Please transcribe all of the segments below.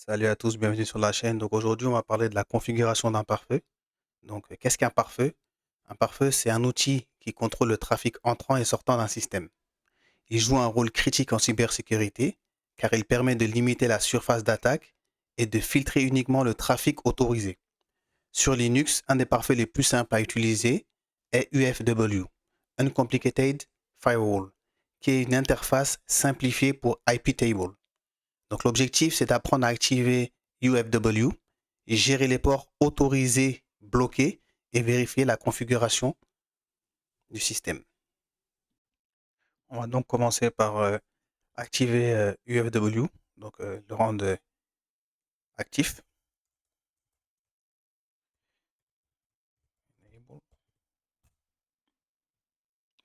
Salut à tous, bienvenue sur la chaîne. Donc aujourd'hui, on va parler de la configuration d'un pare-feu. Donc, qu'est-ce qu'un pare-feu? Un pare-feu, c'est un outil qui contrôle le trafic entrant et sortant d'un système. Il joue un rôle critique en cybersécurité car il permet de limiter la surface d'attaque et de filtrer uniquement le trafic autorisé. Sur Linux, un des pare-feux les plus simples à utiliser est UFW, Uncomplicated Firewall, qui est une interface simplifiée pour iptable. Donc l'objectif, c'est d'apprendre à activer UFW, gérer les ports autorisés, bloqués et vérifier la configuration du système. On va donc commencer par activer UFW, donc le rendre actif.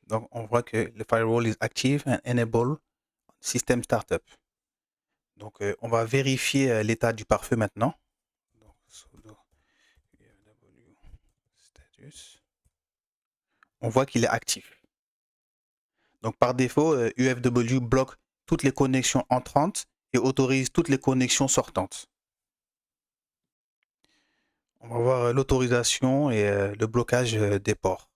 Donc on voit que le firewall is active and enable system startup. Donc on va vérifier l'état du pare-feu maintenant. Donc, sudo UFW status. On voit qu'il est actif. Donc par défaut, UFW bloque toutes les connexions entrantes et autorise toutes les connexions sortantes. On va voir l'autorisation et le blocage des ports.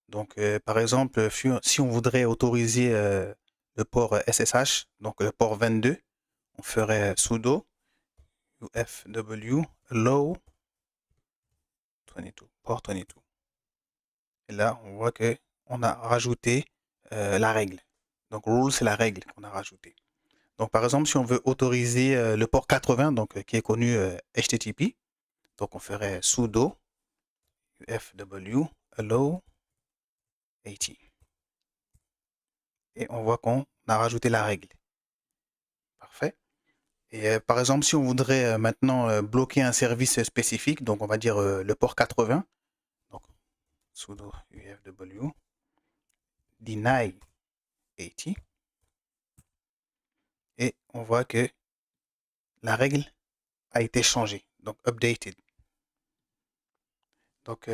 Donc par exemple, si on voudrait autoriser le port SSH, donc le port 22, on ferait sudo UFW allow 22, port 22. Et là, on voit que on a rajouté la règle. Donc rule, c'est la règle qu'on a rajoutée. Donc, par exemple, si on veut autoriser le port 80, donc, qui est connu HTTP, donc on ferait sudo UFW allow 80. Et on voit qu'on a rajouté la règle. Parfait. Et par exemple, si on voudrait maintenant bloquer un service spécifique, donc on va dire le port 80, donc sudo UFW deny 80. Et on voit que la règle a été changée, donc updated. Donc,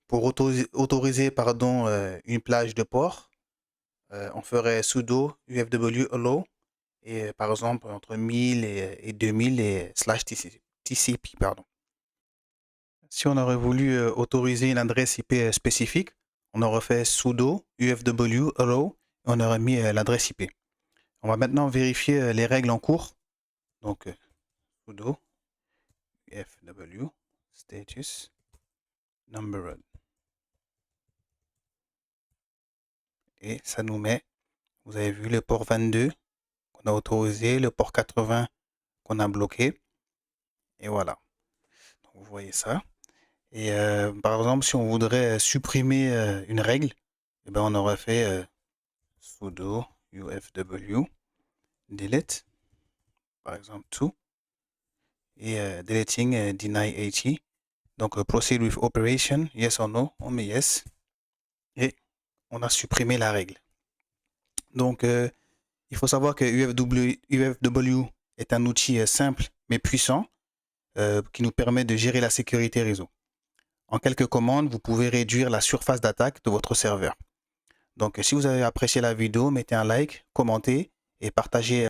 pour autoriser pardon, une plage de port, on ferait sudo UFW allow et par exemple entre 1000 et 2000 et slash TCP. Pardon. Si on aurait voulu autoriser une adresse IP spécifique, on aurait fait sudo UFW allow et on aurait mis l'adresse IP. On va maintenant vérifier les règles en cours. Donc, sudo UFW status numbered. Et ça nous met, vous avez vu, le port 22 qu'on a autorisé, le port 80 qu'on a bloqué. Et voilà. Donc, vous voyez ça. Et par exemple, si on voudrait supprimer une règle, eh ben, on aurait fait sudo UFW delete, par exemple, to, et deleting deny 80. Donc, proceed with operation, yes or no, on met yes. Et on a supprimé la règle. Donc, il faut savoir que UFW est un outil simple mais puissant qui nous permet de gérer la sécurité réseau. En quelques commandes, vous pouvez réduire la surface d'attaque de votre serveur. Donc, si vous avez apprécié la vidéo, mettez un like, commentez et partagez.